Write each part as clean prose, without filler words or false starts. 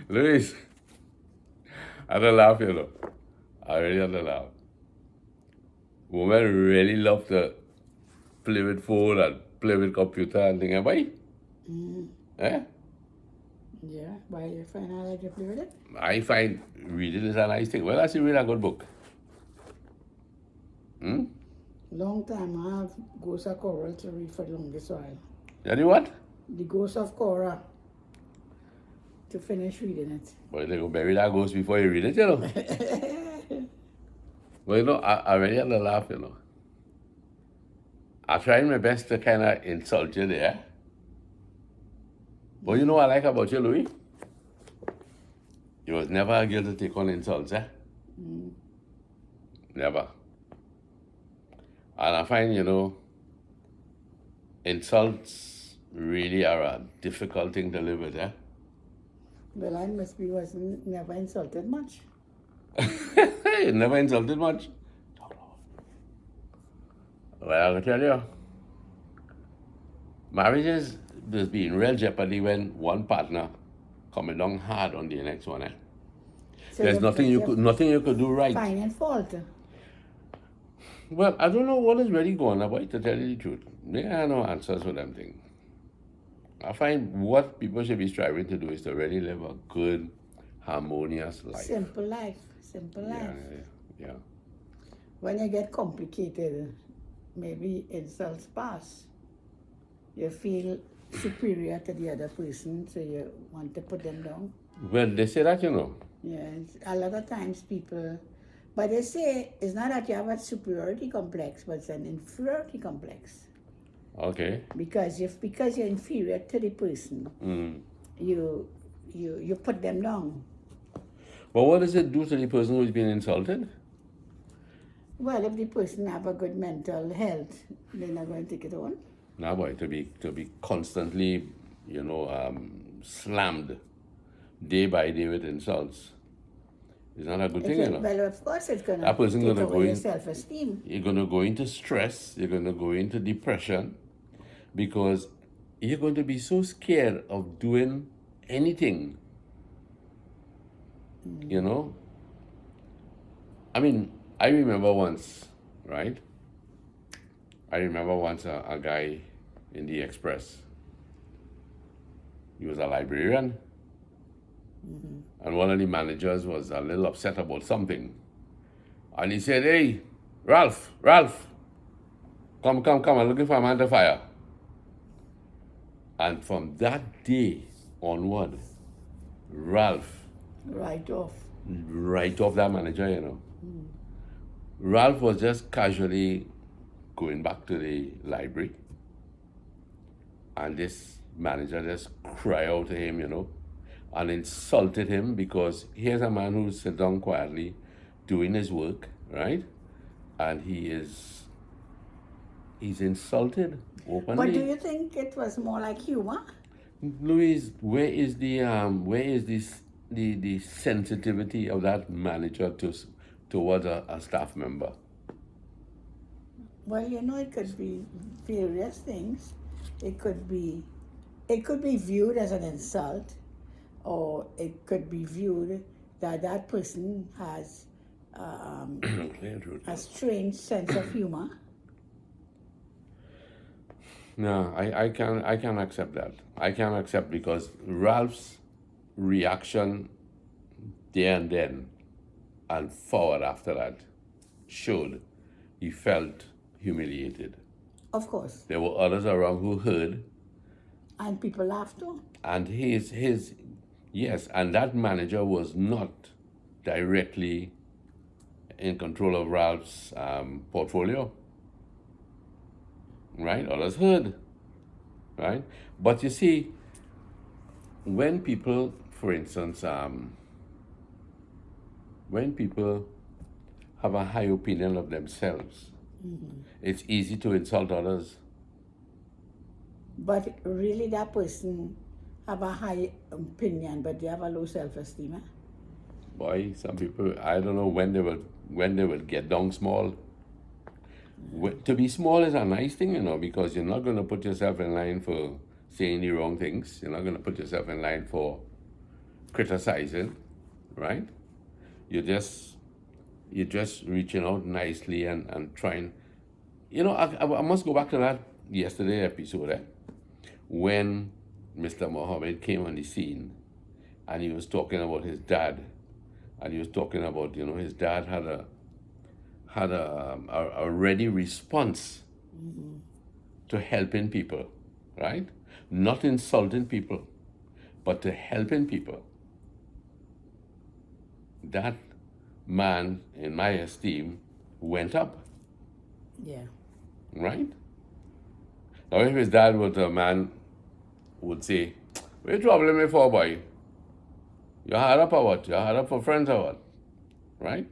Luis, I don't laugh, you know. I really don't laugh. Women really love to play with phone and play with computer and things. Why? Eh? Yeah, why you find I like to play with it? I find reading is a nice thing. Well, that's a really good book. Long time I have Ghost of Coral to read for the longest while. You know what? The Ghost of Coral. To finish reading it. But they go bury that ghost before you read it, you know. Well, you know, I really had to laugh, you know. I tried my best to kind of insult you there. But you know what I like about you, Louis? You was never a girl to take on insults, eh? Never. And I find, you know, insults really are a difficult thing to live with, eh? Well, I must be wasn't never insulted much. You never insulted much. Well, I tell you, marriages there's been real jeopardy when one partner coming down hard on the next one, eh? So There's nothing you could do right. Finding fault. Well, I don't know what is really going on, to tell you the truth. There are no answers for them things. I find what people should be striving to do is to really live a good, harmonious life. Simple life. Simple life. Yeah. When you get complicated, maybe insults pass. You feel superior to the other person, so you want to put them down. Well, they say that, you know. Yes, a lot of times people, but they say it's not that you have a superiority complex, but it's an inferiority complex. Okay. Because you're inferior to the person, you put them down. But what does it do to the person who's been insulted? Well, if the person have a good mental health, they're not going to take it on. Now, boy, to be constantly, you know, slammed day by day with insults is not a good thing, you know. Well, of course, it's going to That person take gonna away your self-esteem. You're going to go into stress. You're going to go into depression because you're going to be so scared of doing anything. You know? I mean, I remember once, right? I remember once a guy in the Express. He was a librarian. And one of the managers was a little upset about something. And he said, "Hey, Ralph, come, I'm looking for a man to fire." And from that day onward, Ralph Right off that manager, you know. Ralph was just casually going back to the library. And this manager just cried out to him, you know, and insulted him because here's a man who sits down quietly doing his work, right? And he's insulted openly. But do you think it was more like humor? Louise, where is the sensitivity of that manager towards a staff member? Well, you know, it could be various things. It could be viewed as an insult, or it could be viewed that that person has a strange sense of humor. No, I can't accept that. I can't accept because Ralph's reaction there and then and forward after that showed he felt humiliated. Of course. There were others around who heard. And people laughed too. And yes, and that manager was not directly in control of Ralph's portfolio. Right? Others heard. Right? But you see, when people, for instance, when people have a high opinion of themselves, it's easy to insult others. But really that person have a high opinion, but they have a low self-esteem. Eh? Boy, some people, I don't know when they will get down small. To be small is a nice thing, because you're not going to put yourself in line for saying the wrong things. You're not going to put yourself in line for criticizing, right? You're just you're just reaching out nicely and trying. I must go back to that yesterday episode, when Mr. Mohammed came on the scene and he was talking about his dad, and he was talking about his dad had a ready response to helping people, right? Not insulting people, but to helping people. That man, in my esteem, went up, Yeah. right? Now, if his dad was a man, would say, "What you troubling me for, boy? You hard up or what? You hard up for friends or what? Right?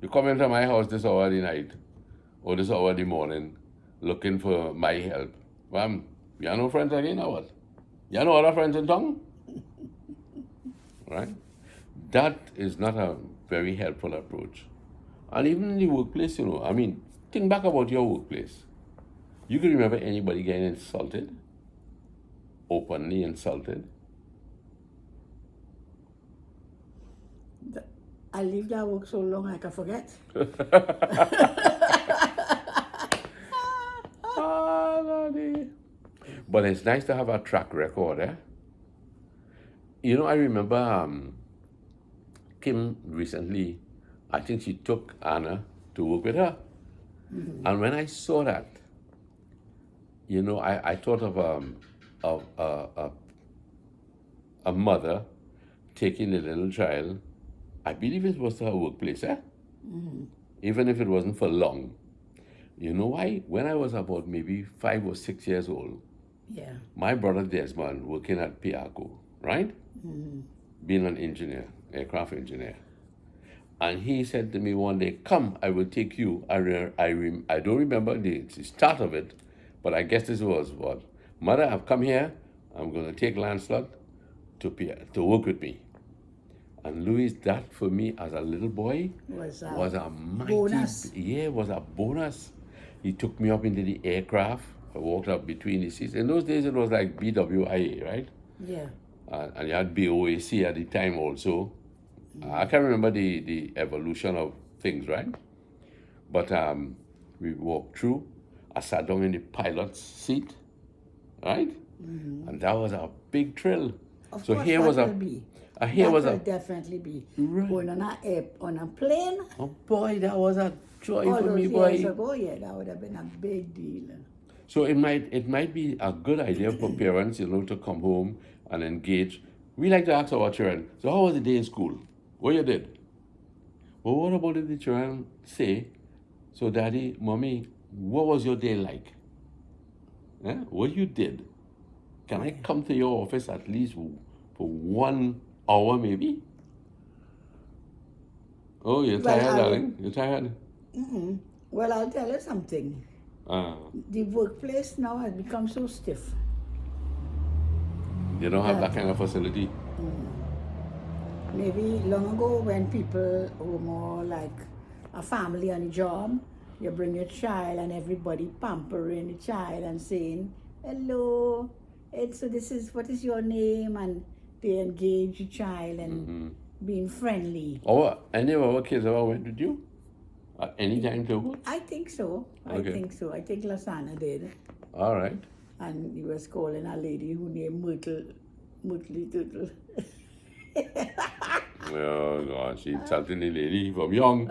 You come into my house this hour of the night or this hour of the morning looking for my help. Well, you have no friends again or what? You have no other friends in town?" Right? That is not a very helpful approach. And even in the workplace, think back about your workplace. You can remember anybody getting insulted, openly insulted. I leave that work so long I can forget. Ah, Lordy. But it's nice to have a track record, eh? I remember Kim recently, I think she took Anna to work with her. And when I saw that, I thought of a mother taking a little child. I believe it was to her workplace, even if it wasn't for long. You know why? When I was about maybe 5 or 6 years old, Yeah. my brother Desmond working at Piaco, right? Being an engineer, aircraft engineer. And he said to me one day, "Come, I will take you." I don't remember the start of it, but I guess this was what? "Mother, I've come here. I'm going to take Lancelot to work with me." And Louis, that for me as a little boy Was a was a mighty, bonus. yeah, was a bonus. He took me up into the aircraft. I walked up between the seats. In those days, it was like BWIA, right? Yeah. And you had BOAC at the time also. I can't remember the evolution of things, right? But we walked through. I sat down in the pilot's seat, right? And that was a big thrill. Of So course, here that was will be. here That was will a, definitely be. right. Going on a plane Oh boy, that was a joy all for me, those years boy. ago, yeah, that would have been a big deal. So it might be a good idea for parents, to come home and engage. We like to ask our children, "So how was the day in school? What you did?" Well, what about if the children say, "So daddy, mommy, what was your day like? What you did? Can I come to your office at least for 1 hour maybe?" Oh, you're Well, tired, darling? You're tired? Well, I'll tell you something. The workplace now has become so stiff. They don't have that kind of facility. Maybe long ago when people were more like a family on a job, you bring your child and everybody pampering the child and saying, "Hello, and so what is your name?" And they engage the child and being friendly. Any of our kids ever went with you? At any time to work? I think so. Okay. I think Lasana did. All right. And he was calling a lady who named Mutli Tuttle. Oh, gosh, she's insulting the lady from young.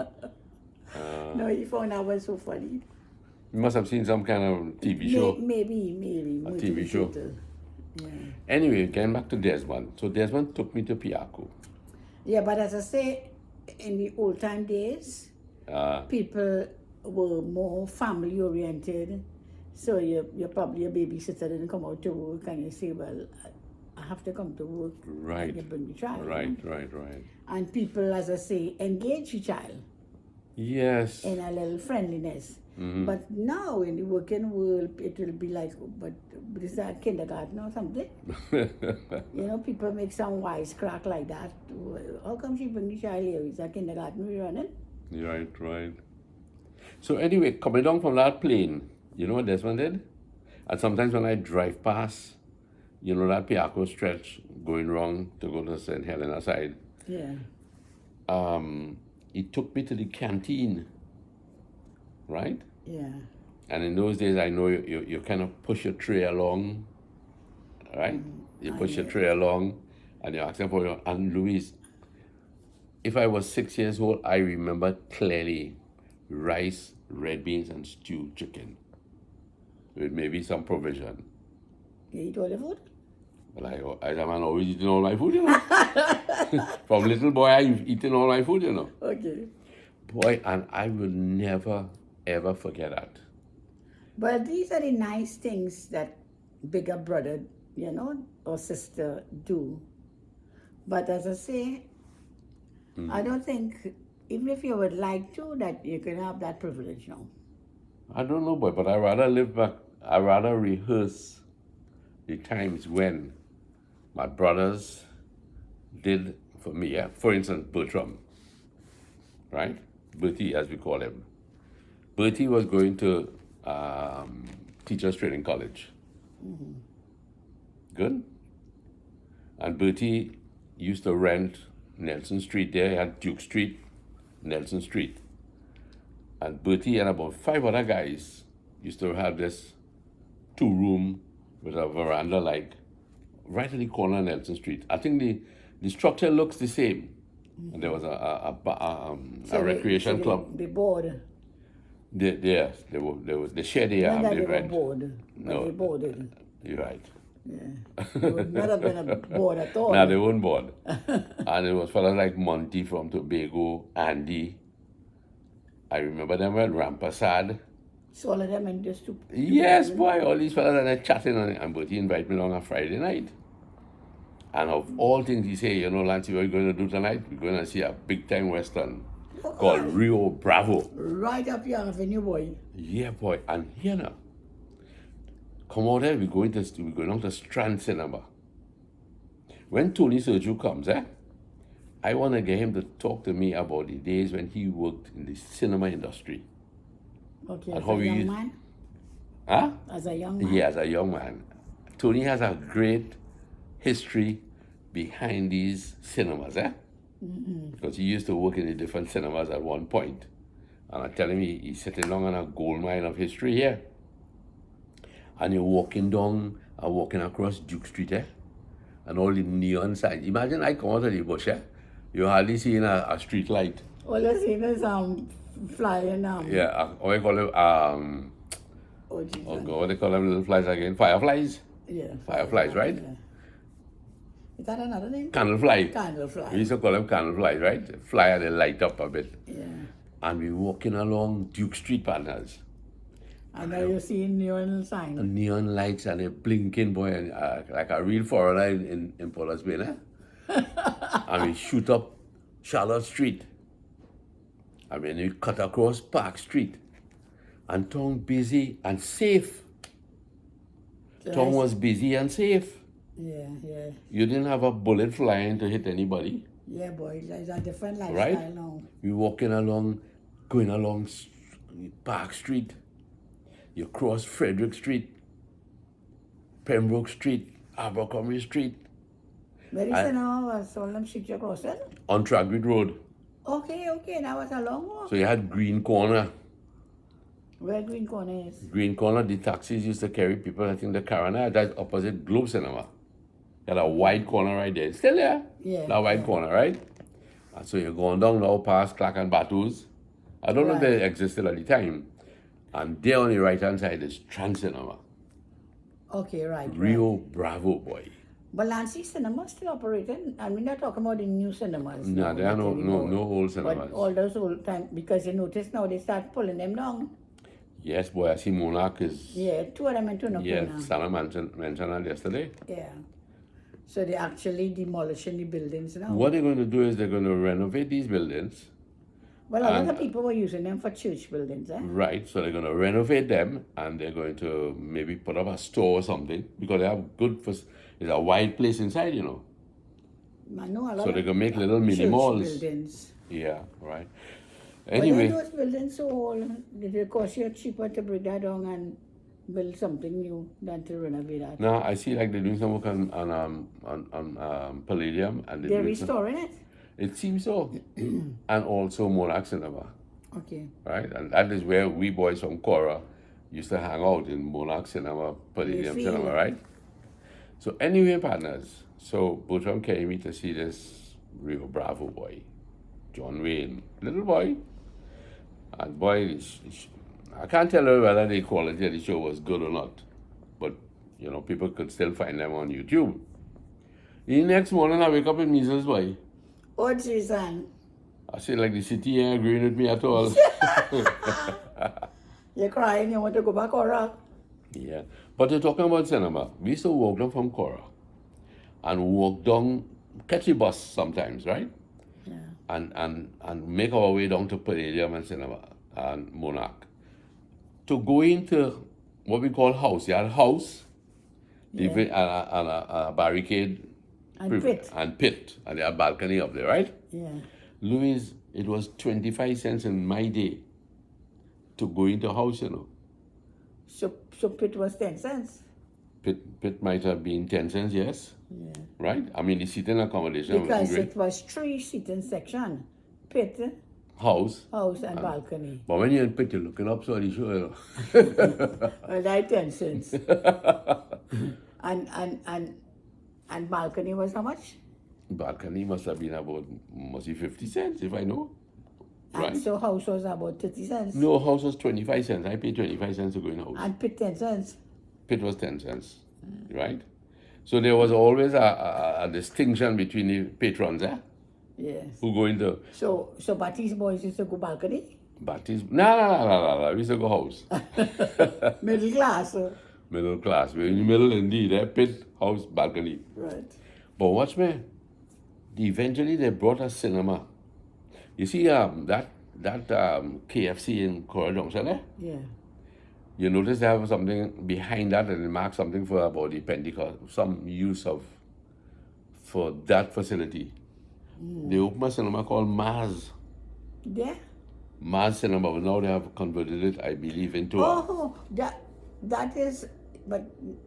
No, he found that was so funny. You must have seen some kind of TV show. Maybe. A TV show. Yeah. Anyway, getting back to Desmond. So Desmond took me to Piaco. Yeah, but as I say, in the old time days, people were more family oriented. So you're probably a babysitter didn't come out to work and you say, "Well, I have to come to work." Right. And you bring the child. Right. And people, as I say, engage the child Yes. in a little friendliness. But now in the working world, it will be like, but is that kindergarten or something? People make some wisecrack like that. "How come she bring the child here? Is that kindergarten we running?" Right. So anyway, coming down from that plane, you know what Desmond did? And sometimes when I drive past, you know that Piaco stretch going wrong to go to St. Helena side, Yeah. he took me to the canteen, right? Yeah. And in those days, I know you kind of push your tray along, right? You push your tray along, and you're asking for your. And Louise, if I was 6 years old, I remember clearly rice, red beans, and stewed chicken with maybe some provision. You eat all the food? Well, I am always eating all my food, you know. From little boy, I've eaten all my food, you know. Okay. Boy, and I will never, ever forget that. But these are the nice things that bigger brother, or sister do. But as I say, I don't think, even if you would like to, that you can have that privilege now. I don't know, boy, but I rather live back. I rather rehearse the times when my brothers did for me. Yeah, for instance, Bertram, right? Bertie, as we call him. Bertie was going to Teachers Training College. Good. And Bertie used to rent Nelson Street there. He had Duke Street, Nelson Street. And Bertie and about 5 other guys used to have this 2-room with a veranda right at the corner of Nelson Street. I think the structure looks the same. And there was a recreation club. They bored. Yes, they shared the Not that they were rent. bored, but No. they boarded. You're right. Yeah. They would not have been a board at all. No, they weren't bored. And it was fellas like Monty from Tobago, Andy. I remember them at Rampasad. So all of them and just to Yes, boy, all these fellas and they're chatting and Bertie invited me along on Friday night. And of all things, he said, Lancy, what are you going to do tonight? We're going to see a big time Western called Rio Bravo. right up your avenue, boy. Yeah, boy. And here now, come out there, we're going on to Strand Cinema. When Tony Sergio comes, I want to get him to talk to me about the days when he worked in the cinema industry. Okay, And as how a we young used- man? Huh? As a young man? Yeah, as a young man. Tony has a great history behind these cinemas, because he used to work in the different cinemas at one point. And I'm telling you, he's sitting down on a gold mine of history here. And you're walking across Duke Street, and all the neon signs. Imagine I come out of the bush, you're hardly seeing a street light. All you're seeing is flying. Yeah, what do you call them? Oh, geez, Oh God, what do they call them little flies again? Fireflies? yeah. Fireflies, right? Yeah. Is that another name? Candlefly. Candlefly. We used to call them candleflies, right? Fly and they light up a bit. Yeah. And we're walking along Duke Street, partners. And now you're seeing neon sign. And neon lights and they're blinking, boy, and, like a real foreigner in Paulus Bay, And we shoot up Charlotte Street. I mean, we cut across Park Street. And town busy and safe. Town was busy and safe. Yeah, yeah. You didn't have a bullet flying to hit anybody. Yeah, boy, it's a different lifestyle Right? now. We going along Park Street. You cross Frederick Street, Pembroke Street, Abercrombie Street, Where is it now? Solom Street you're crossing? on Tragwood Road. Okay, that was a long walk. So you had Green Corner. Where Green Corner is? Green Corner, the taxis used to carry people, I think the Carolina, that's opposite Globe Cinema. You had a wide corner right there. It's still there. Yeah, That wide corner, right? And so you're going down now past Clark and Battles. I don't know if Right. they existed at the time. And there on the right hand side is Trans Cinema. Okay, right. Rio Bravo, boy. But Lancy Cinema still operating. And we're not talking about the new cinemas. No, there are not anymore. no old cinemas. But all those old time, because you notice now they start pulling them down. Yes, boy, I see Monarch is. Yeah, two of them in Tunapuna. Yeah, Sana mentioned that yesterday. Yeah. So they're actually demolishing the buildings now. What they're going to do is they're going to renovate these buildings. Well, a lot And- of people were using them for church buildings, Right, so they're going to renovate them and they're going to maybe put up a store or something because they have it's a wide place inside, I know a lot So of they're going to make little mini church malls. buildings. Yeah, right. But then Anyway, those buildings so old, it cost you cheaper to bring that down and build something new than to renovate that. now I see like they're doing some work on Palladium, and They're doing some, restoring it? it seems so, and also Monarch Cinema, Okay. right? And that is where we boys from Cora used to hang out in Monarch Cinema, Palladium feel Cinema, it. right? So anyway, partners, so Bertram carried me to see this Rio Bravo boy, John Wayne, little boy. And boy, I can't tell you whether the quality of the show was good or not, but you know, people could still find them on YouTube. The next morning, I wake up in measles, boy. Oh, Jason. I say, like, the city ain't agreeing with me at all. You're crying, you want to go back or Yeah. But you're talking about cinema. We used to walk down from Cora and walk down, catch the bus sometimes, right? Yeah. And make our way down to Palladium and Cinema and Monarch. To go into what we call house. You had a house, Yeah. and a barricade, And pit. and pit, and they had balcony up there, right? Yeah. Louis, it was 25 cents in my day to go into a house, you know. So pit was 10 cents. Pit might have been 10 cents, yes, Yeah. right? I mean, the seating accommodation was Because great. it was 3 seating section. Pit, House. house and balcony. But when you're in pit, you're looking up, so the show, you know. Well, like 10 cents. and balcony was how much? Balcony must have been about, must be 50 cents, if I know. Right? And so house was about 30 cents. No, house was 25 cents. I paid 25 cents to go in house. And pit 10 cents. Pit was 10 cents, right? So there was always a distinction between the patrons, Yes. who go into So Baptiste boys used to go balcony? Baptist. No. We used to go house. Middle class. Middle class. We're in the middle indeed, pit, house, balcony. Right. But watch me. Eventually they brought a cinema. You see that KFC in Cora Junction, Yeah. you notice they have something behind that and they mark something for about the Pentecost, some use of for that facility. They opened a cinema called Maz. Yeah. Maz Cinema, but now they have converted it, I believe, into a Oh, that is, but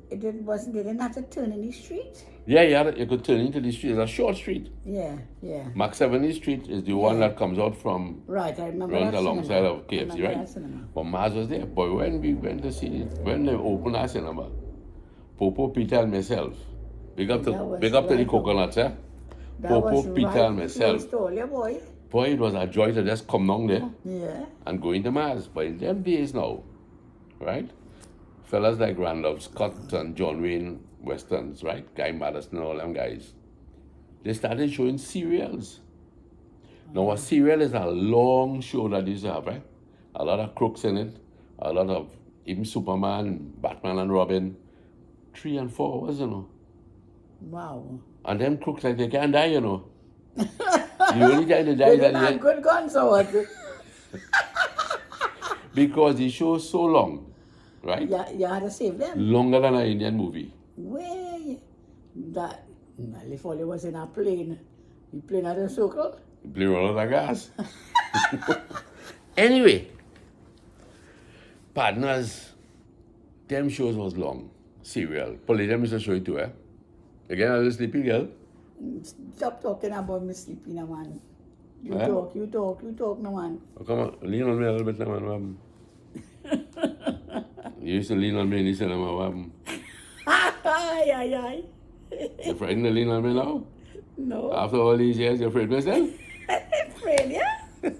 they didn't have to turn in the street? yeah, you could turn into the street. It's a short street. Yeah. Max 70 Street is the one that comes out from Right, I remember runs that alongside cinema. of KFC, I remember right? that cinema. But Maz was there. But when we went to see it, when they opened our cinema, Popo, Peter, and myself, big up to That the was coconuts, That Popo, was Peter, right and myself. close to all your boy. Boy, it was a joy to just come down there Yeah. and go into Maz. But in them days now, right? Fellas like Randolph Scott and John Wayne Westerns, right? Guy Madison, all them guys. They started showing serials. Now, a serial is a long show that they used to have, right? A lot of crooks in it, a lot of even Superman, Batman and Robin, 3 and 4 hours, you know. Wow. And them crooks, like, they can't die, you know. The only time they die They is at didn't the have end, good guns or what? because the show is so long, right? Yeah, you had to save them. Longer than an Indian movie. Way. Well, if all was in a plane, the plane had a circle. Play roll out of gas. Anyway, partners, them shows was long. Serial. Palladium used to show it too, Again, I was a sleepy girl. Stop talking about me sleeping, no, man. You Huh? talk, no, man. Oh, come on, lean on me a little bit now, man. You used to lean on me in the cinema, Ay. You frightened to lean on me now? No. After all these years, you're afraid myself? Afraid, yeah?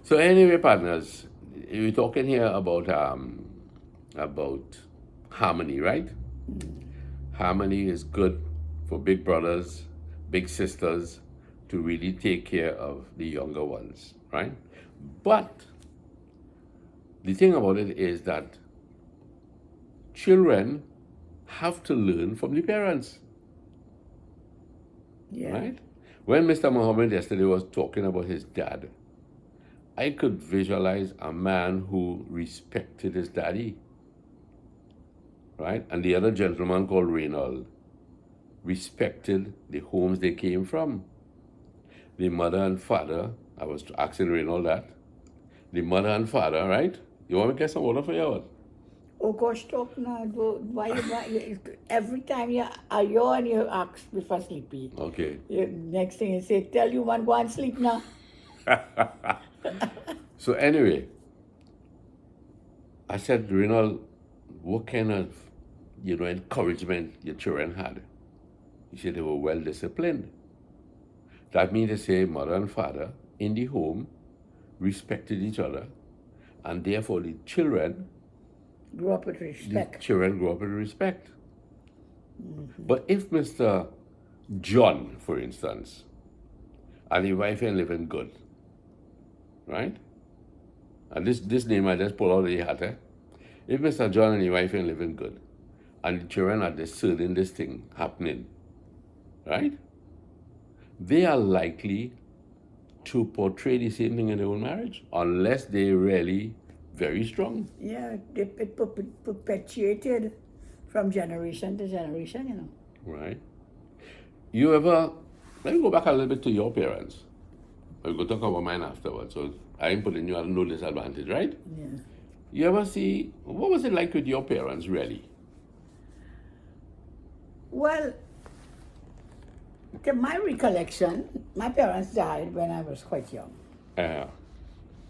So anyway, partners, we're talking here about harmony, right? Harmony is good for big brothers, big sisters to really take care of the younger ones, right? But the thing about it is that children have to learn from the parents, Yeah. right? When Mr. Muhammad yesterday was talking about his dad, I could visualize a man who respected his daddy, right? And the other gentleman called Reynald respected the homes they came from. the mother and father, I was asking Reynold that, the mother and father, right? You want me to get some water for you? Or what? Oh gosh, talk now. Every time you are yawn, you ask before sleepy. Okay. Next thing you say, tell you man, go and sleep now. So anyway, I said, Reynold, what kind of, encouragement your children had? He said they were well disciplined. That means to say mother and father in the home respected each other, and therefore the children Grow up with respect. grew up with respect. But if Mr. John, for instance, and his wife ain't living good, right? And this name I just pull out of the hat, eh? If Mr. John and his wife ain't living good, and the children are discerning this thing happening, right? They are likely to portray the same thing in their own marriage, unless they're really very strong. Yeah, it perpetuated from generation to generation, you know. Right. You ever, let me go back a little bit to your parents. We'll go talk about mine afterwards. So I ain't putting you at no disadvantage, right? Yeah. You ever see, what was it like with your parents, really? Well, to my recollection, my parents died when I was quite young. Uh,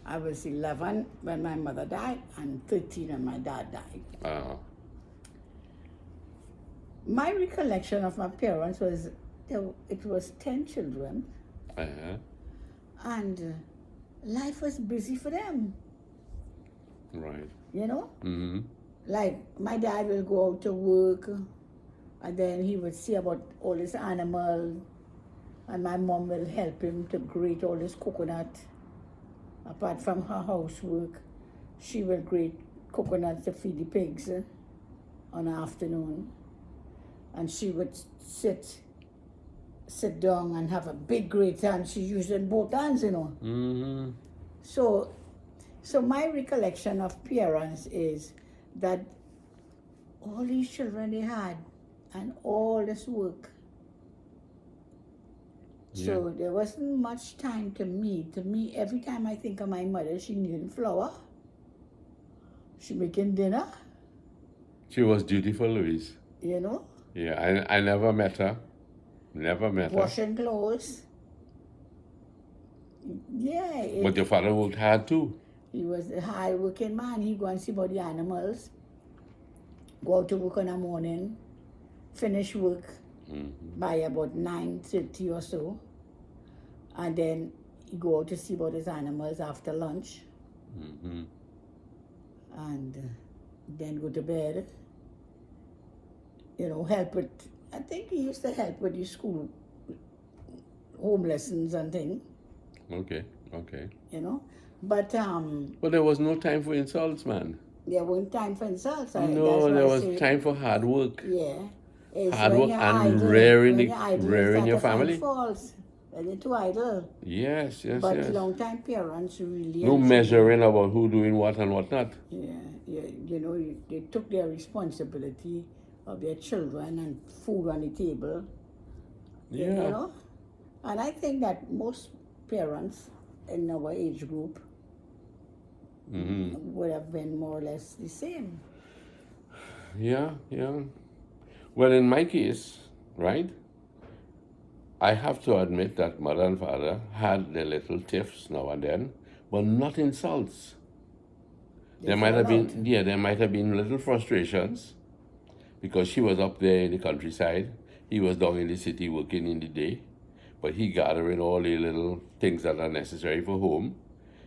I was 11 when my mother died and 13 when my dad died. uh, My recollection of my parents was it was 10 children uh, and life was busy for them, right. you know? Mm-hmm. Like my dad will go out to work and then he would see about all his animals and my mom will help him to grate all his coconut. Apart from her housework, she will grate coconuts to feed the pigs on the afternoon. And she would sit down and have a big grater and she used it in both hands, you know. Mm-hmm. So my recollection of parents is that all these children they had and all this work. So Yeah. there wasn't much time to me. To me, every time I think of my mother, she kneading flour, she making dinner, She was dutiful, Louise. you know, Yeah, I never met her. Never met her. washing clothes. Yeah, But your father worked hard too. he was a hard working man. He go and see about the animals, go out to work in the morning, finish work by about 9:30 or so, and then he go out to see about his animals after lunch, and then go to bed. You know, help with. I think he used to help with the school home lessons and things. Okay. You know, but But there was no time for insults, man. there wasn't time for insults. No, there was time for hard work. Yeah. It's Hard when work you're and idle. rearing When you're idle, you rearing start your to find family. faults. When you're too idle. Yes. But long time parents really No enjoy- measuring about who doing what and what not. Yeah, you know, they took their responsibility of their children and food on the table. Yeah. You know? And I think that most parents in our age group would have been more or less the same. Yeah. Well, in my case, right, I have to admit that mother and father had their little tiffs now and then, but not insults. There might have been little frustrations because she was up there in the countryside, he was down in the city working in the day, but he gathering all the little things that are necessary for home.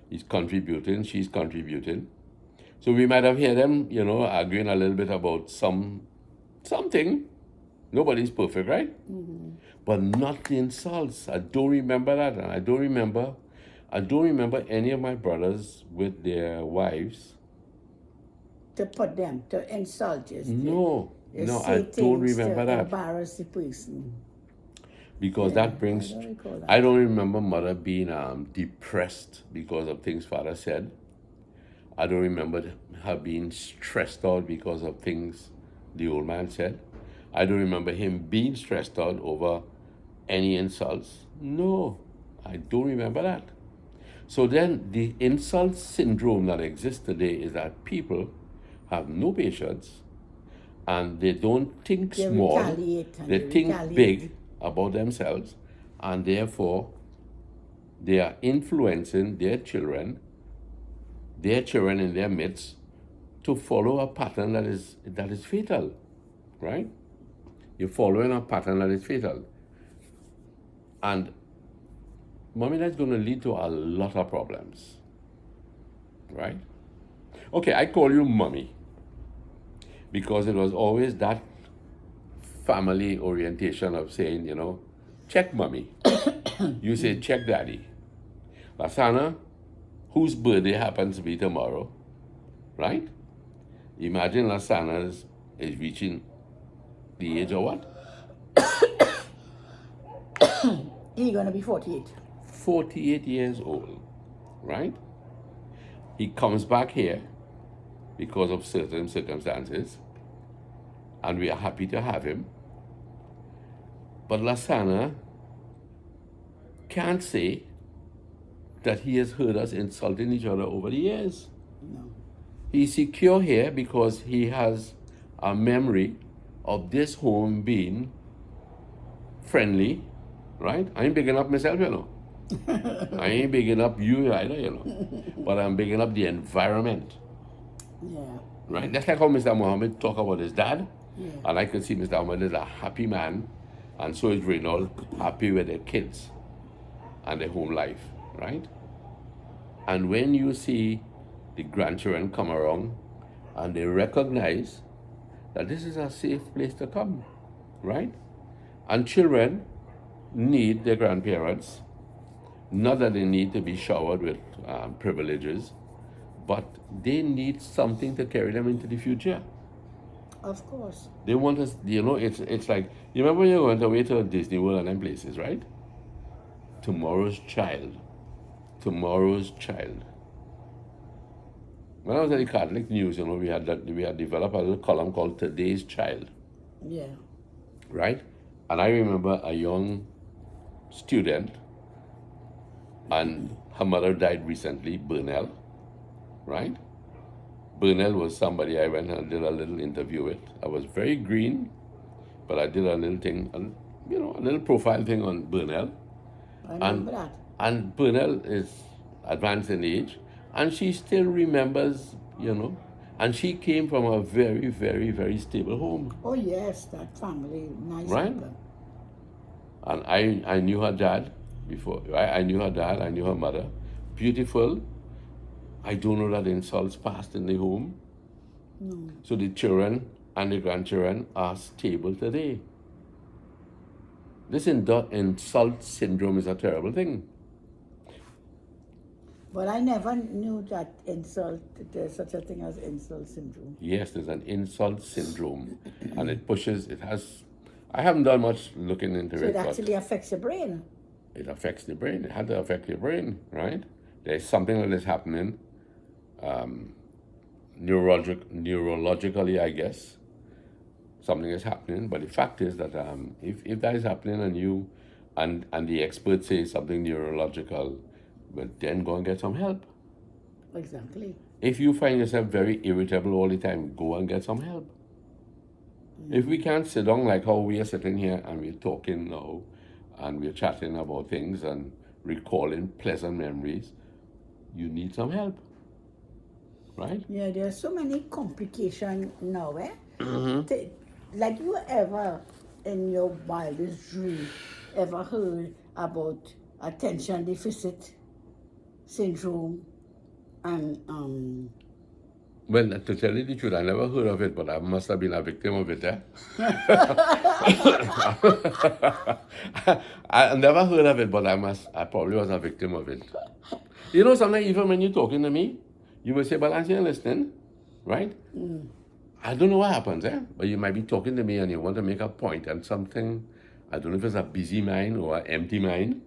He's contributing, she's contributing. So we might have heard them, arguing a little bit about something. Nobody's perfect, right? But not the insults. I don't remember that, and I don't remember any of my brothers with their wives. To put them, to insult you. No, You no, say I don't things remember to that. embarrass the person. Because Yeah, that brings. I don't recall that. I don't remember mother being depressed because of things father said. I don't remember her being stressed out because of things the old man said. I don't remember him being stressed out over any insults. No, I don't remember that. So then the insult syndrome that exists today is that people have no patience and they don't think They small, retaliate and they they think retaliate. big about themselves, and therefore they are influencing their children in their midst to follow a pattern that is fatal, right? You're following a pattern that is fatal. And mommy, that's going to lead to a lot of problems, right? Okay, I call you mommy because it was always that family orientation of saying, check mommy. You say, check daddy. Lasana, whose birthday happens to be tomorrow, right? Imagine Lasana is reaching the age of what? He's going to be 48. 48 years old, right? He comes back here because of certain circumstances, and we are happy to have him. But Lasana can't say that he has heard us insulting each other over the years. No. He's secure here because he has a memory of this home being friendly, right? I ain't bigging up myself, I ain't bigging up you either, but I'm bigging up the environment. Yeah. Right? That's like how Mr. Muhammad talk about his dad. Yeah. And I can see Mr. Muhammad is a happy man, and so is Reynald, happy with their kids and their home life, right? And when you see the grandchildren come around and they recognize that this is a safe place to come, right? And children need their grandparents, not that they need to be showered with privileges, but they need something to carry them into the future. Of course. They want us, it's like, you remember when you went away to Disney World and them places, right? Tomorrow's child. Tomorrow's child. When I was at the Catholic News, we had developed a little column called Today's Child, Yeah. right? And I remember a young student, and her mother died recently, Burnell, right? Burnell was somebody I went and did a little interview with. I was very green, but I did a little thing, a little profile thing on Burnell. I remember that. And Burnell is advanced in age, and she still remembers, and she came from a very, very, very stable home. Oh, yes, that family, nice Right? people. And I knew her dad before. I knew her dad, I knew her mother. Beautiful. I don't know that insults passed in the home. No. So the children and the grandchildren are stable today. This insult syndrome is a terrible thing. But I never knew that there's such a thing as insult syndrome. Yes, there's an insult syndrome, and I haven't done much looking into So it, it but actually affects your brain. it affects the brain. It had to affect your brain, right? There's something that is happening neurologically, I guess. Something is happening, but the fact is that if that is happening and the experts say something neurological, well, then go and get some help. Exactly. If you find yourself very irritable all the time, go and get some help. If we can't sit down like how we are sitting here and we're talking now and we're chatting about things and recalling pleasant memories, you need some help, right? Yeah, there are so many complications now, eh? Mm-hmm. Like you ever, in your wildest dream, ever heard about attention deficit syndrome and Well, to tell you the truth, I never heard of it, but I must have been a victim of it, eh? I never heard of it, but I probably was a victim of it. Sometimes even when you're talking to me, you will say, but I'm still listening, right? I don't know what happens, eh? But you might be talking to me and you want to make a point and something, I don't know if it's a busy mind or an empty mind,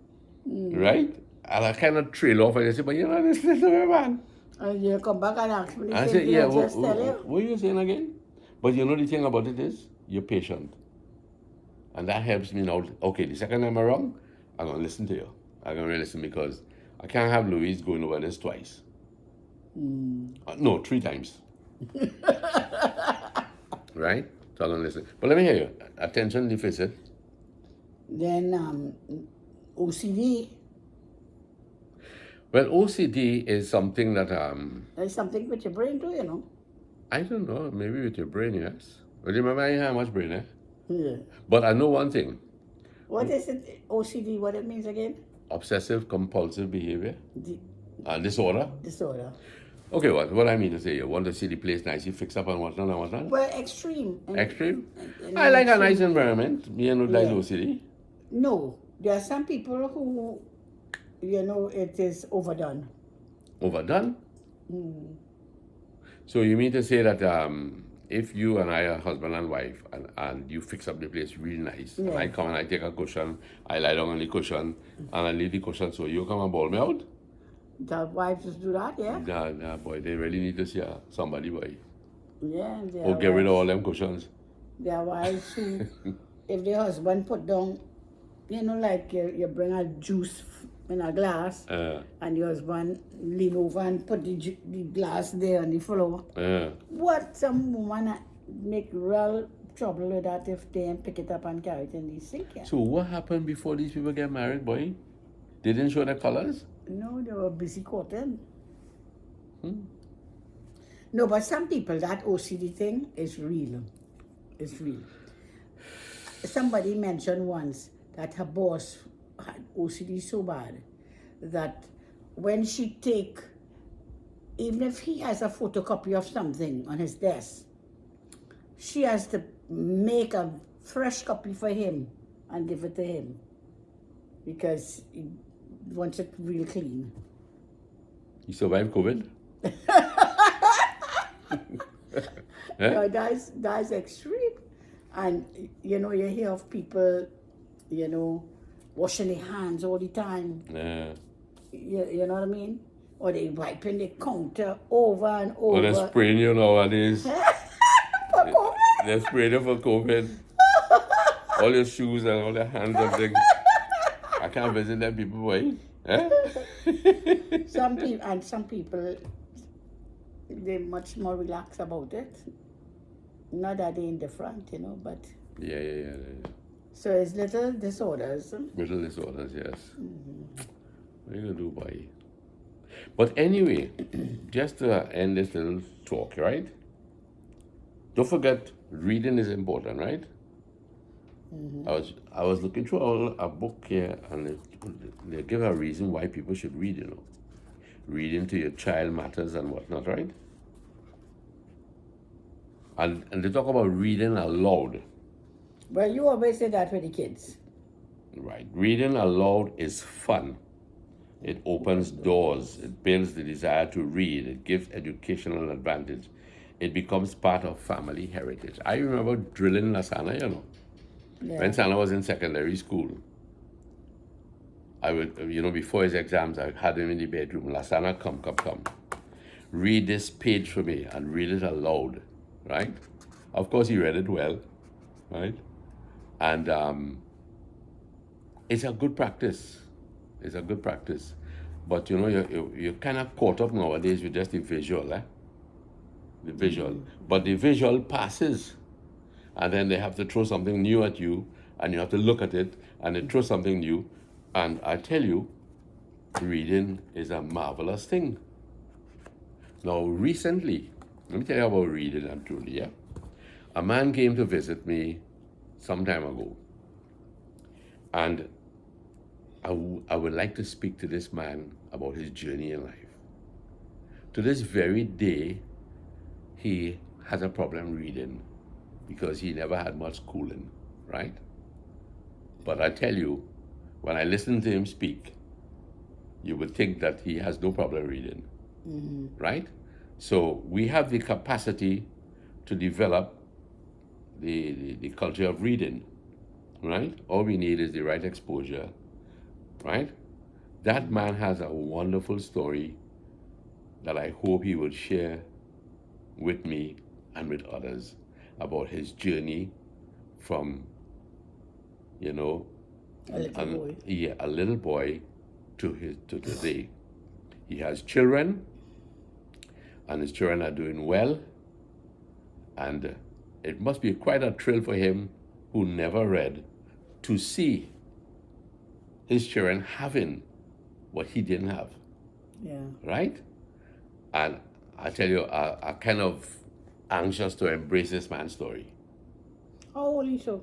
right? And I kind of trail off and I say, but you're not listening to me, man. and you come back and ask me the I same said, thing yeah, I just tell you. what are you saying again? But the thing about it is, you're patient. And that helps me now. Okay, the second time around, I'm going to listen to you. I'm going to listen because I can't have Louise going over this twice. No, 3 times. Right? So I'm going to listen. But let me hear you. Attention deficit. Then OCD. Well, OCD is something that There's something with your brain too, you know. I don't know. Maybe with your brain, yes. But remember, I have much brain, eh? Yeah. But I know one thing: What is it? OCD? What it means again? obsessive compulsive behavior The disorder. disorder. Okay, what I mean to say, you want to see the place nice, you fix up and whatnot and whatnot. Well, extreme. Extreme. And I like a nice extreme. environment. Me and like Yeah. OCD. No, there are some people who, you know, it is overdone. Overdone. So you mean to say that if you and I are husband and wife and you fix up the place really nice, and I come and I take a cushion, I lie down on the cushion, and I leave the cushion, so you come and ball me out? The wives just do that, yeah? Nah, boy, they really need to see somebody, boy. Yeah, there Or are get rid of wives. all them cushions. There are wives who, if their husband put down, you know, like you bring a juice in a glass, and your husband lean over and put the glass there on the floor. What some woman make real trouble with that if they pick it up and carry it in the sink. Yeah? So what happened before these people get married, boy? They didn't show their colors? No, they were busy courting. No, but some people, that OCD thing is real. It's real. Somebody mentioned once that her boss had OCD so bad that when she take, even if he has a photocopy of something on his desk, she has to make a fresh copy for him and give it to him because he wants it real clean. You survived COVID? No, that's extreme. And, you know, you hear of people, you know, washing their hands all the time. Yeah. You know what I mean? Or they wiping the counter over and over. Or they're spraying you nowadays. For COVID. They're spraying you for COVID. All your shoes and all your hands and things. I can't visit them people, boy. Eh? Some people, they're much more relaxed about it. Not that they're indifferent, you know, but... Yeah. So it's little disorders. Little disorders, yes. What are you going to do, boy? But anyway, just to end this little talk, right? Don't forget, reading is important, right? I was looking through a book here, and they give a reason why people should read, you know. Reading to your child matters and whatnot, right? And they talk about reading aloud. Well, you always say that with the kids. Right. Reading aloud is fun. It opens doors. It builds the desire to read. It gives educational advantage. It becomes part of family heritage. I remember drilling Lasana, you know. Yeah. When Sana was in secondary school, I would, you know, before his exams, I had him in the bedroom. Lasana, come. Read this page for me and read it aloud, right? Of course, he read it well, right? And it's a good practice. It's a good practice. But, you know, you're kind of caught up nowadays with just the visual, eh? The visual. But the visual passes. And then they have to throw something new at you, and you have to look at it, and they throw something new. And I tell you, reading is a marvelous thing. Now, recently, let me tell you about reading and truly, yeah? A man came to visit me some time ago. And I would like to speak to this man about his journey in life. To this very day, he has a problem reading because he never had much schooling, right? But I tell you, when I listen to him speak, you would think that he has no problem reading, right? So we have the capacity to develop the culture of reading, right? All we need is the right exposure, right? That man has a wonderful story that I hope he will share with me and with others about his journey from, you know, A little boy. Yeah, a little boy to today. He has children, and his children are doing well, and it must be quite a thrill for him, who never read, to see his children having what he didn't have, Yeah. right? And I tell you, I kind of anxious to embrace this man's story. How old is so?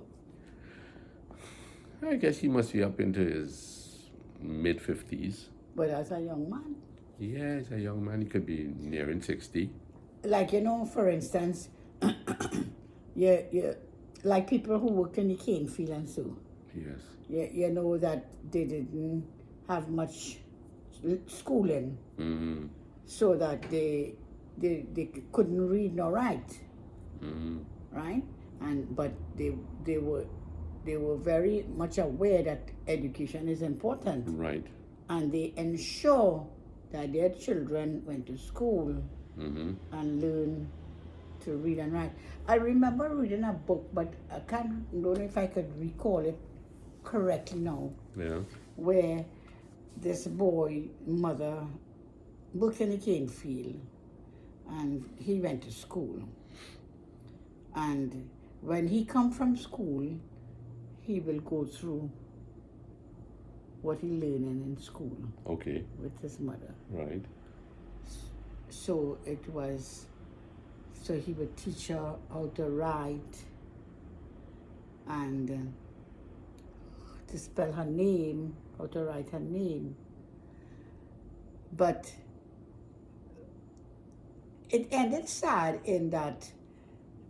I guess he must be up into his mid-50s. But as a young man. Yeah, he's a young man. He could be nearing 60. Like, for instance, you like people who work in the cane field and so. Yes. You know that they didn't have much schooling, Mm-hmm. so that they couldn't read nor write, Mm-hmm. right? But they were very much aware that education is important, Right. and they ensure that their children went to school Mm-hmm. and learned to read and write. I remember reading a book, but I don't know if I could recall it correctly now, Yeah. where this boy mother worked in the cane field, and he went to school. And when he come from school, he will go through what he learning in school Okay. with his mother. Right. So he would teach her how to write and to spell her name, how to write her name. But it ended sad in that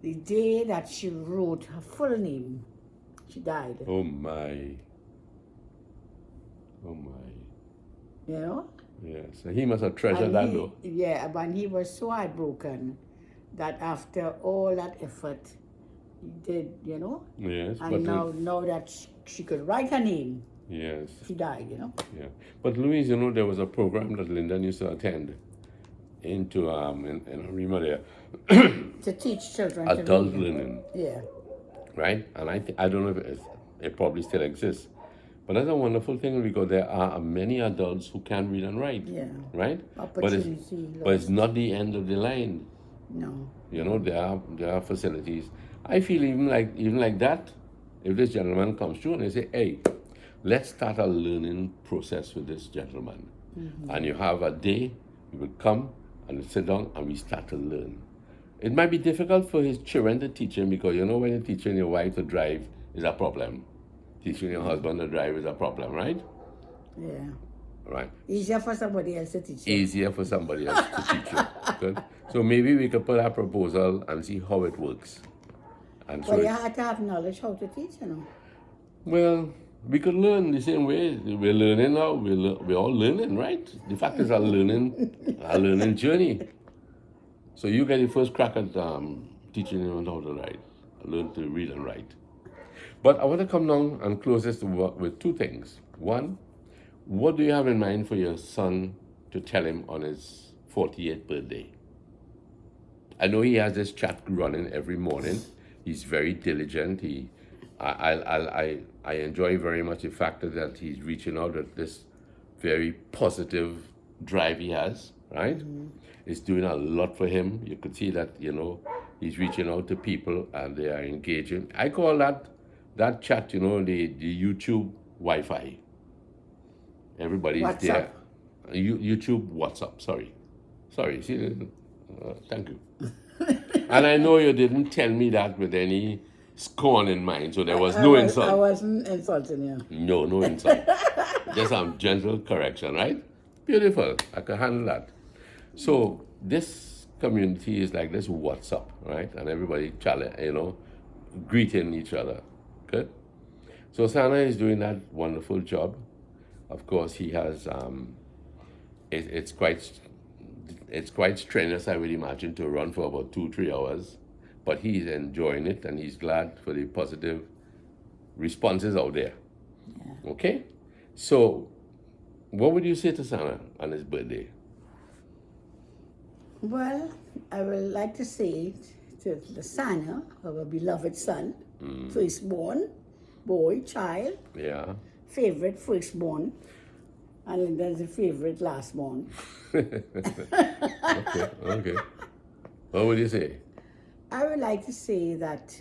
the day that she wrote her full name, she died. Oh my. Oh my. You know? Yes. So he must have treasured that though. Yeah, but he was so heartbroken that after all that effort, he did, Yes. And But now that she could write her name, yes. she died, Yeah. But Louise, there was a program that Linda used to attend into in Rima there, to teach children adult to read. learning, Yeah. right? And I don't know if it probably still exists, but that's a wonderful thing because there are many adults who can read and write, Yeah. right? Opportunity But it's lost. not the end of the line. No. There are facilities. I feel even like that, if this gentleman comes through and they say, hey, let's start a learning process with this gentleman. Mm-hmm. And you have a day, you will come and sit down and we start to learn. It might be difficult for his children to teach him because when you're teaching your wife to drive is a problem. Teaching your husband to drive is a problem, right? Yeah. Right. Easier for somebody else to teach you. Easier for somebody else to teach you. Good. So maybe we could put a proposal and see how it works. And But you had to have knowledge how to teach, well, we could learn the same way. We're learning now. We're all learning, right? The fact is, a learning journey. So you get the first crack at teaching him how to write, learn to read and write. But I want to come down and close this with two things. One, what do you have in mind for your son to tell him on his 48th birthday? I know he has this chat running every morning. He's very diligent. I enjoy very much the fact that he's reaching out with this very positive drive he has, right? Mm-hmm. It's doing a lot for him. You could see that, he's reaching out to people and they are engaging. I call that chat, the YouTube Wi-Fi. Everybody's WhatsApp. there. YouTube WhatsApp, sorry. See, thank you. And I know you didn't tell me that with any scorn in mind, so there was no insult. I wasn't insulting you. No insult. Just some gentle correction, right? Beautiful. I can handle that. So this community is like this WhatsApp, right? And everybody greeting each other. Good. So Sana is doing that wonderful job. Of course, he has. It's quite strenuous, I would imagine, to run for about 2-3 hours, but he's enjoying it and he's glad for the positive responses out there. Yeah. Okay, so what would you say to Sana on his birthday? Well, I would like to say to Sana, our beloved son, firstborn, boy, child, Yeah. favorite firstborn, And Linda's a favorite last born. Okay, okay. What would you say? I would like to say that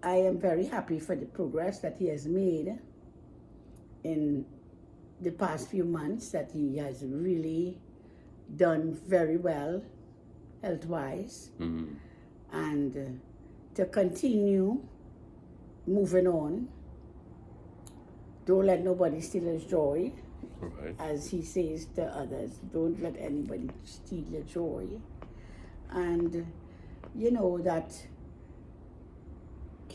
I am very happy for the progress that he has made in the past few months, that he has really done very well health wise, and to continue moving on. Don't let nobody steal his joy, Right. as he says to others. Don't let anybody steal your joy. And you know that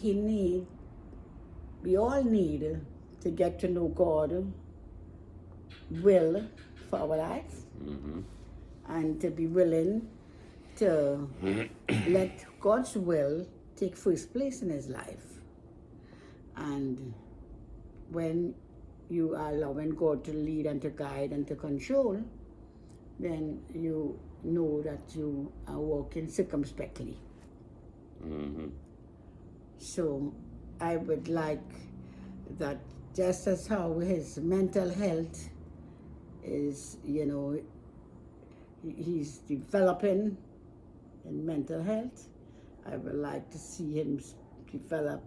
we all need to get to know God will for our life, and to be willing to let God's will take first place in his life. And when you are allowing God to lead and to guide and to control, then you know that you are walking circumspectly. So I would like that, just as how his mental health is, he's developing in mental health, I would like to see him develop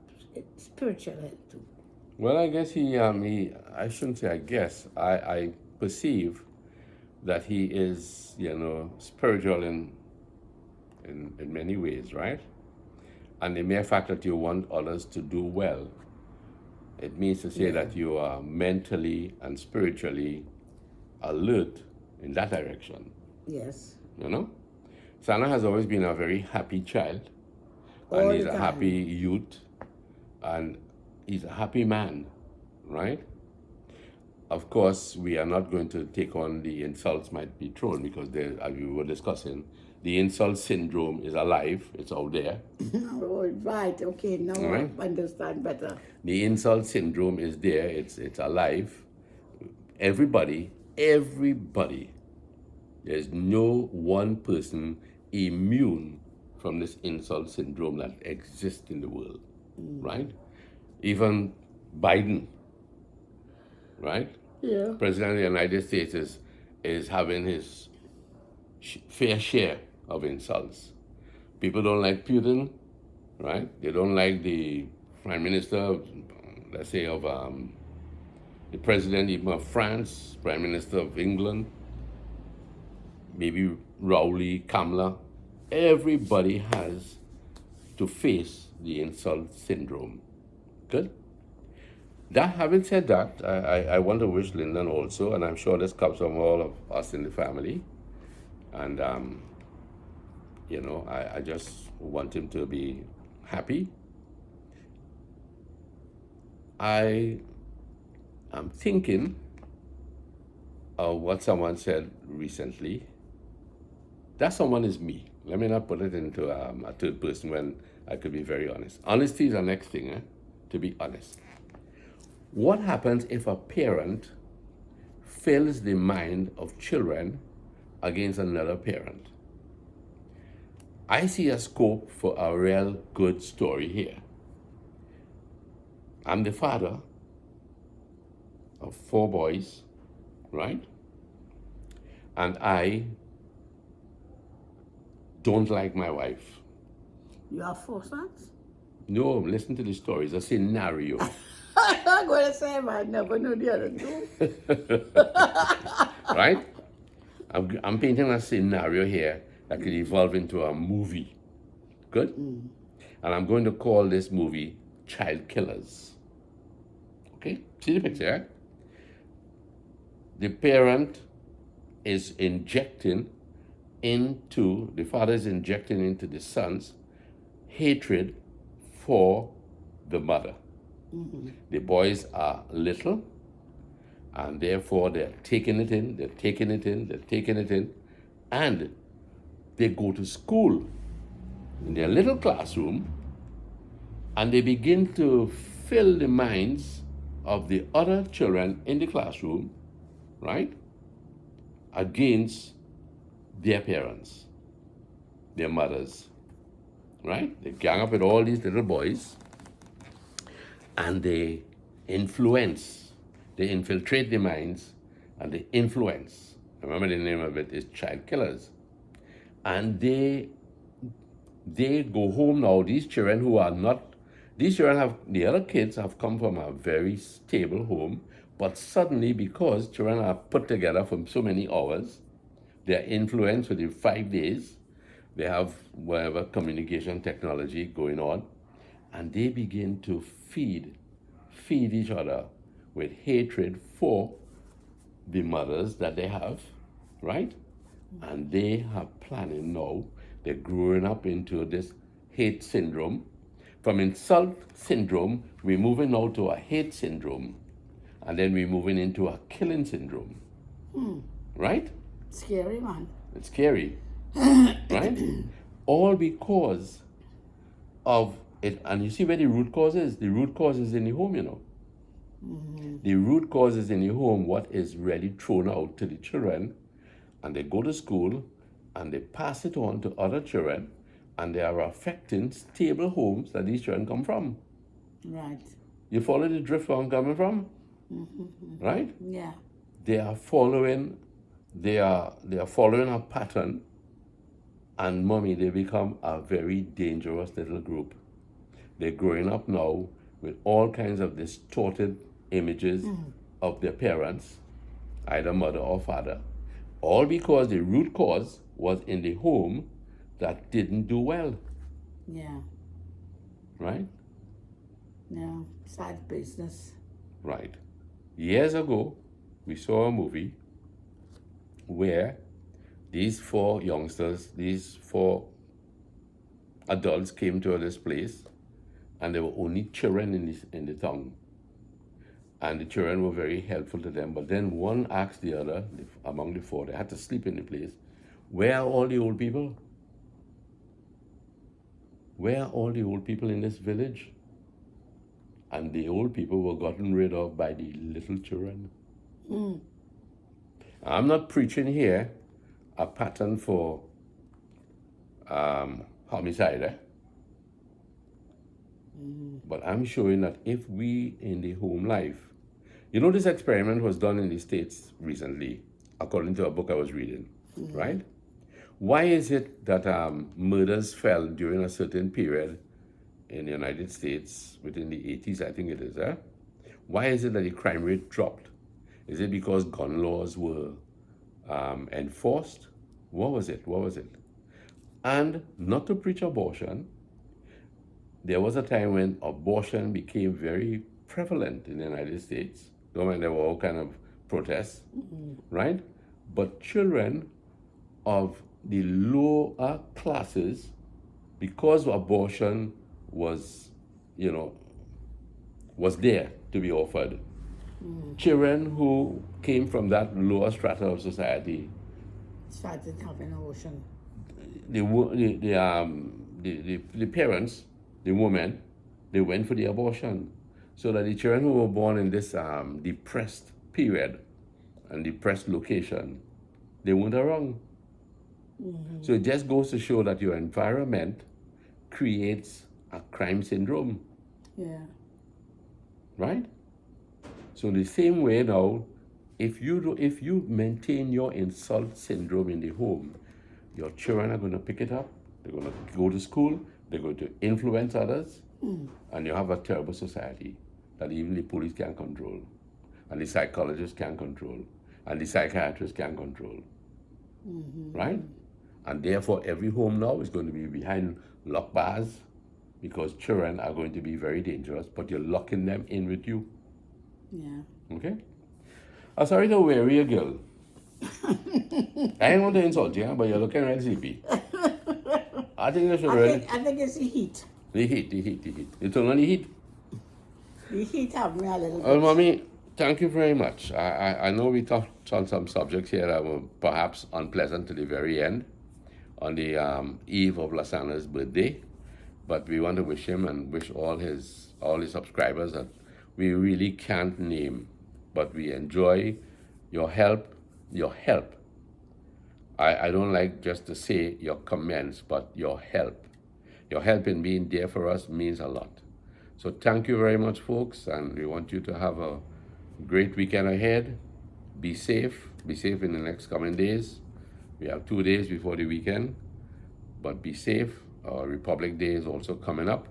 spiritual health too. Well, I guess I shouldn't say I guess, I perceive that he is, spiritual in many ways, right? And the mere fact that you want others to do well, it means to say that you are mentally and spiritually alert in that direction, Yes. Sana has always been a very happy child, and All he's the a time. happy youth, and he's a happy man, right? Of course, we are not going to take on the insults might be thrown, because as we were discussing, the insult syndrome is alive, it's out there. Oh, right. Okay. Now Right. I understand better. The insult syndrome is there, it's alive. Everybody, there's no one person immune from this insult syndrome that exists in the world, right? Even Biden, right? Yeah. President of the United States is having his fair share of insults. People don't like Putin, right? They don't like the prime minister, let's say, of the president even of France, prime minister of England, maybe Rowley, Kamala. Everybody has to face the insult syndrome. Good? That having said that, I want to wish Lyndon also, and I'm sure this comes from all of us in the family, and I just want him to be happy. I am thinking of what someone said recently. That someone is me. Let me not put it into a third person when I could be very honest. Honesty is the next thing, to be honest. What happens if a parent fills the mind of children against another parent? I see a scope for a real good story here. I'm the father of 4 boys, right? And I don't like my wife. You have 4 sons? No, listen to the story. It's a scenario. I'm going to say I never knew the other 2. Right? I'm painting a scenario here that could evolve into a movie. Good? And I'm going to call this movie Child Killers. Okay? See the picture? The parent is injecting the father is injecting into the sons hatred for the mother. The boys are little, and therefore they're taking it in, and they go to school in their little classroom, and they begin to fill the minds of the other children in the classroom, right, against their parents, their mothers, right? They gang up with all these little boys, and they infiltrate the minds, and the influence. Remember, the name of it is child killers. And they go home now. These children who are not, these children have, the other kids have come from a very stable home, but suddenly, because children are put together for so many hours, they're influenced within 5 days. They have whatever communication technology going on, and they begin to feed each other with hatred for the mothers that they have, right? And they have planning now. They're growing up into this hate syndrome. From insult syndrome, we're moving now to a hate syndrome. And then we're moving into a killing syndrome. Right? Scary, man. It's scary. Right? All because of it. And you see where the root cause is? The root cause is in the home, you know. The root cause is in the home, what is really thrown out to the children, and they go to school and they pass it on to other children, and they are affecting stable homes that these children come from. Right. You follow the drift where I'm coming from? Right? Yeah. They are following a pattern, and mommy, they become a very dangerous little group. They're growing up now with all kinds of distorted images of their parents, either mother or father, all because the root cause was in the home that didn't do well. Yeah. Right? Yeah. Sad business. Right. Years ago, we saw a movie where these four youngsters, these four adults came to this place, and there were only children in the town. And the children were very helpful to them. But then one asked the other, among the four, they had to sleep in the place, where are all the old people? Where are all the old people in this village? And the old people were gotten rid of by the little children. I'm not preaching here a pattern for homicide, but I'm showing that if we in the home life, you know, this experiment was done in the States recently, according to a book I was reading, right? Why is it that murders fell during a certain period in the United States within the 80s, I think it is, Why is it that the crime rate dropped? Is it because gun laws were enforced? What was it? And not to preach abortion, there was a time when abortion became very prevalent in the United States. When there were all kind of protests, right? But children of the lower classes, because abortion was, was there to be offered. Children who came from that lower strata of society Started having abortion. The parents, the women, they went for the abortion, so that the children who were born in this depressed period and depressed location, they weren't around. So it just goes to show that your environment creates a crime syndrome. Yeah. Right? So the same way now, if you maintain your insult syndrome in the home, your children are going to pick it up. They're going to go to school. They're going to influence others, and you have a terrible society that even the police can't control, and the psychologists can't control, and the psychiatrists can't control. Right? And therefore, every home now is going to be behind lock bars, because children are going to be very dangerous, but you're locking them in with you. Yeah. Okay? I'm sorry to weary you, girl. I ain't want to insult you, but you're looking really sleepy. I think you should really... I think it's the heat. The heat. You turn on the heat. The heat have me a little bit. Well, Mommy, thank you very much. I know we touched on some subjects here that were perhaps unpleasant to the very end, on the eve of Lasana's birthday. But we want to wish him and wish all his subscribers that we really can't name, but we enjoy your help. I don't like just to say your comments, but your help. Your help in being there for us means a lot. So thank you very much, folks, and we want you to have a great weekend ahead. be safe. Be safe in the next coming days. We have 2 days before the weekend, but be safe. Our Republic Day is also coming up,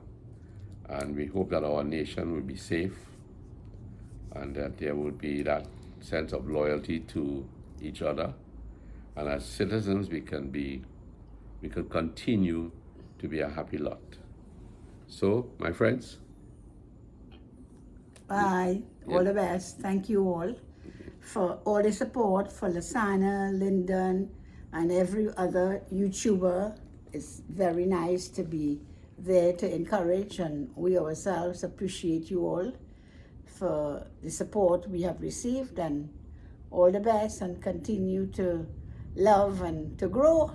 and we hope that our nation will be safe and that there would be that sense of loyalty to each other. And as citizens, we could continue to be a happy lot. So, my friends, Bye. All the best. Thank you all for all the support for Lasana, Lyndon, and every other YouTuber. It's very nice to be there to encourage, and we ourselves appreciate you all for the support we have received, and all the best, and continue to love and to grow.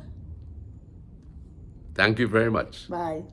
thank you very much. Bye.